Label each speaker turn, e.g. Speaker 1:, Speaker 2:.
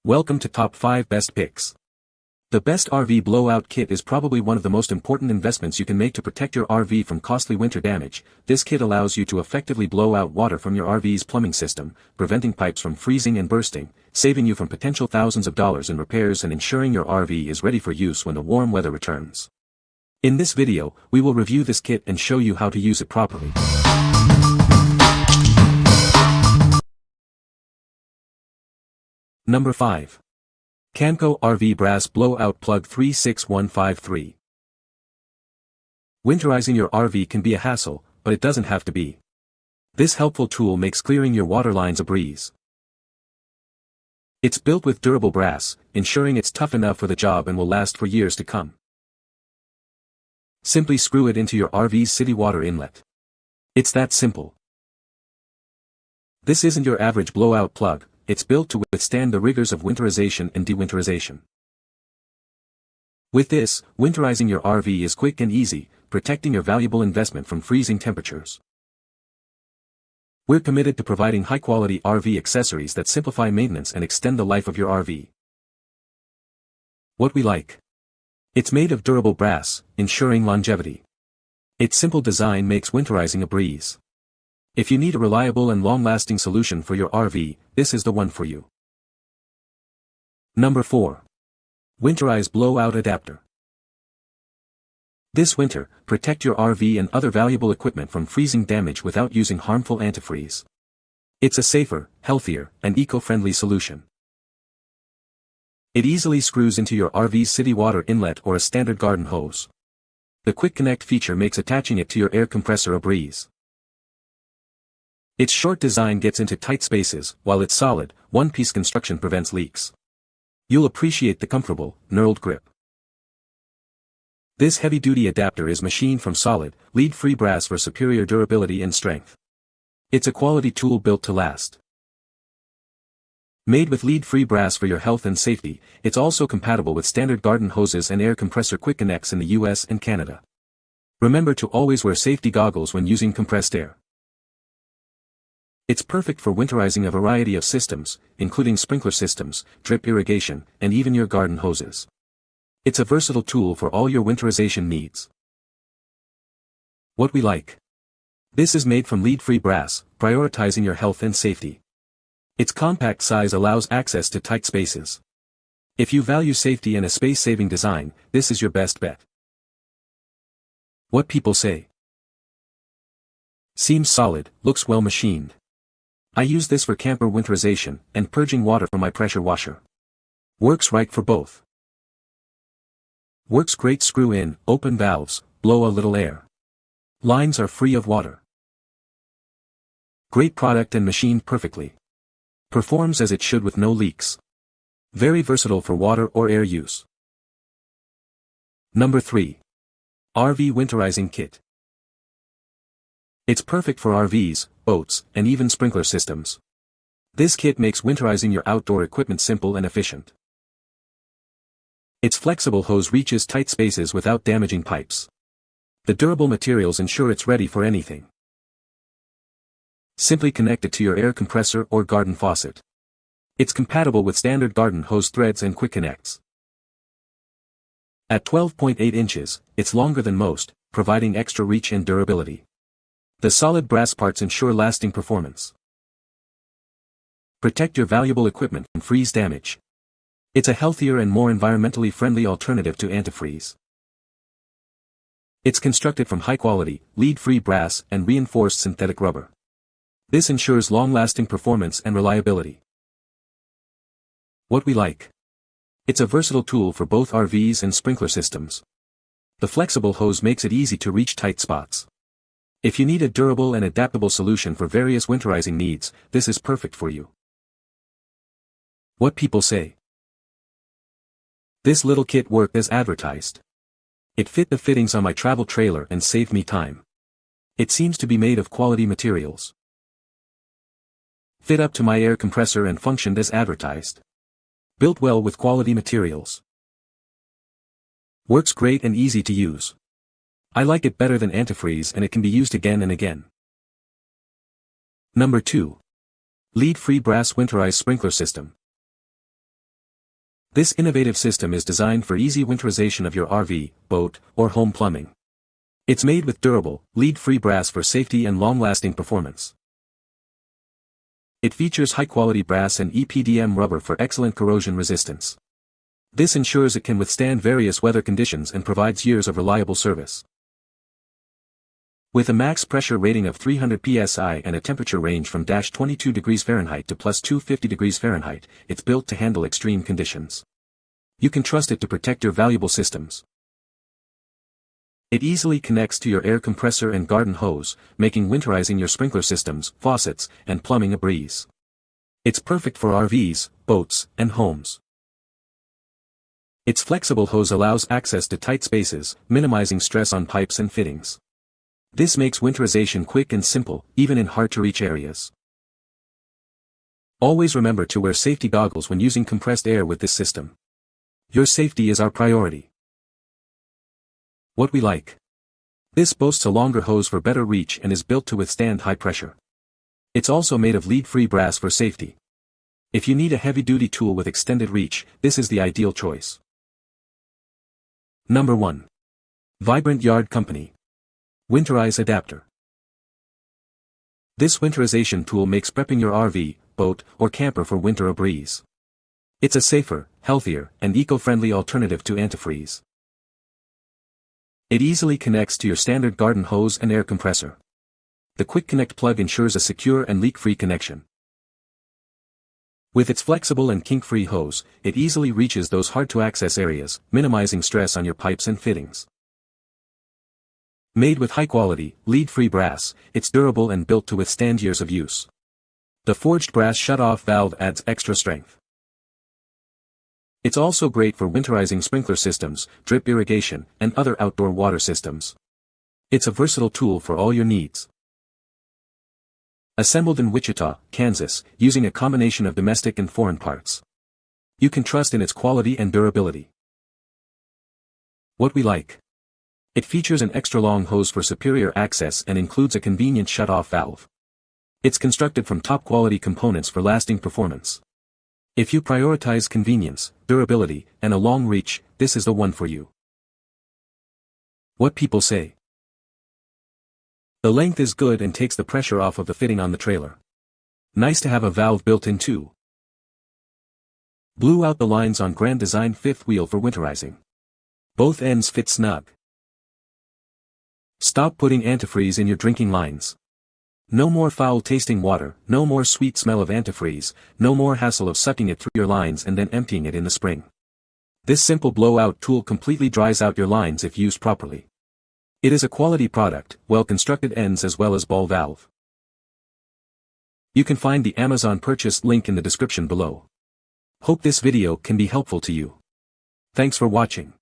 Speaker 1: Welcome to Top 5 Best Picks. The Best RV Blowout Kit is probably one of the most important investments you can make to protect your RV from costly winter damage. This kit allows you to effectively blow out water from your RV's plumbing system, preventing pipes from freezing and bursting, saving you from potential thousands of dollars in repairs and ensuring your RV is ready for use when the warm weather returns. In this video, we will review this kit and show you how to use it properly. Number 5. Camco RV Brass Blowout Plug 36153. Winterizing your RV can be a hassle, but it doesn't have to be. This helpful tool makes clearing your water lines a breeze. It's built with durable brass, ensuring it's tough enough for the job and will last for years to come. Simply screw it into your RV's city water inlet. It's that simple. This isn't your average blowout plug. It's built to withstand the rigors of winterization and dewinterization. With this, winterizing your RV is quick and easy, protecting your valuable investment from freezing temperatures. We're committed to providing high-quality RV accessories that simplify maintenance and extend the life of your RV. What we like. It's made of durable brass, ensuring longevity. Its simple design makes winterizing a breeze. If you need a reliable and long-lasting solution for your RV, this is the one for you. Number 4. Winterize Blowout Adapter. This winter, protect your RV and other valuable equipment from freezing damage without using harmful antifreeze. It's a safer, healthier, and eco-friendly solution. It easily screws into your RV's city water inlet or a standard garden hose. The Quick Connect feature makes attaching it to your air compressor a breeze. Its short design gets into tight spaces, while its solid, one-piece construction prevents leaks. You'll appreciate the comfortable, knurled grip. This heavy-duty adapter is machined from solid, lead-free brass for superior durability and strength. It's a quality tool built to last. Made with lead-free brass for your health and safety, it's also compatible with standard garden hoses and air compressor quick connects in the US and Canada. Remember to always wear safety goggles when using compressed air. It's perfect for winterizing a variety of systems, including sprinkler systems, drip irrigation, and even your garden hoses. It's a versatile tool for all your winterization needs. What we like. This is made from lead-free brass, prioritizing your health and safety. Its compact size allows access to tight spaces. If you value safety and a space-saving design, this is your best bet. What people say. Seems solid, looks well machined. I use this for camper winterization and purging water from my pressure washer. Works right for both. Works great. Screw in, open valves, blow a little air. Lines are free of water. Great product and machined perfectly. Performs as it should with no leaks. Very versatile for water or air use. Number 3. RV Winterizing Kit. It's perfect for RVs, boats, and even sprinkler systems. This kit makes winterizing your outdoor equipment simple and efficient. Its flexible hose reaches tight spaces without damaging pipes. The durable materials ensure it's ready for anything. Simply connect it to your air compressor or garden faucet. It's compatible with standard garden hose threads and quick connects. At 12.8 inches, it's longer than most, providing extra reach and durability. The solid brass parts ensure lasting performance. Protect your valuable equipment from freeze damage. It's a healthier and more environmentally friendly alternative to antifreeze. It's constructed from high-quality, lead-free brass and reinforced synthetic rubber. This ensures long-lasting performance and reliability. What we like. It's a versatile tool for both RVs and sprinkler systems. The flexible hose makes it easy to reach tight spots. If you need a durable and adaptable solution for various winterizing needs, this is perfect for you. What people say. This little kit worked as advertised. It fit the fittings on my travel trailer and saved me time. It seems to be made of quality materials. Fit up to my air compressor and functioned as advertised. Built well with quality materials. Works great and easy to use. I like it better than antifreeze and it can be used again and again. Number 2. Lead-free brass winterized sprinkler system. This innovative system is designed for easy winterization of your RV, boat, or home plumbing. It's made with durable, lead-free brass for safety and long-lasting performance. It features high-quality brass and EPDM rubber for excellent corrosion resistance. This ensures it can withstand various weather conditions and provides years of reliable service. With a max pressure rating of 300 psi and a temperature range from -22 degrees Fahrenheit to +250 degrees Fahrenheit, it's built to handle extreme conditions. You can trust it to protect your valuable systems. It easily connects to your air compressor and garden hose, making winterizing your sprinkler systems, faucets, and plumbing a breeze. It's perfect for RVs, boats, and homes. Its flexible hose allows access to tight spaces, minimizing stress on pipes and fittings. This makes winterization quick and simple, even in hard-to-reach areas. Always remember to wear safety goggles when using compressed air with this system. Your safety is our priority. What we like. This boasts a longer hose for better reach and is built to withstand high pressure. It's also made of lead-free brass for safety. If you need a heavy-duty tool with extended reach, this is the ideal choice. Number 1. Vibrant Yard Company. Winterize Adapter. This winterization tool makes prepping your RV, boat, or camper for winter a breeze. It's a safer, healthier, and eco-friendly alternative to antifreeze. It easily connects to your standard garden hose and air compressor. The Quick Connect plug ensures a secure and leak-free connection. With its flexible and kink-free hose, it easily reaches those hard-to-access areas, minimizing stress on your pipes and fittings. Made with high-quality, lead-free brass, it's durable and built to withstand years of use. The forged brass shut-off valve adds extra strength. It's also great for winterizing sprinkler systems, drip irrigation, and other outdoor water systems. It's a versatile tool for all your needs. Assembled in Wichita, Kansas, using a combination of domestic and foreign parts. You can trust in its quality and durability. What we like. It features an extra-long hose for superior access and includes a convenient shut-off valve. It's constructed from top-quality components for lasting performance. If you prioritize convenience, durability, and a long reach, this is the one for you. What people say. The length is good and takes the pressure off of the fitting on the trailer. Nice to have a valve built in too. Blew out the lines on Grand Design fifth wheel for winterizing. Both ends fit snug. Stop putting antifreeze in your drinking lines. No more foul-tasting water, no more sweet smell of antifreeze, no more hassle of sucking it through your lines and then emptying it in the spring. This simple blowout tool completely dries out your lines if used properly. It is a quality product, well-constructed ends as well as ball valve. You can find the Amazon purchase link in the description below. Hope this video can be helpful to you. Thanks for watching.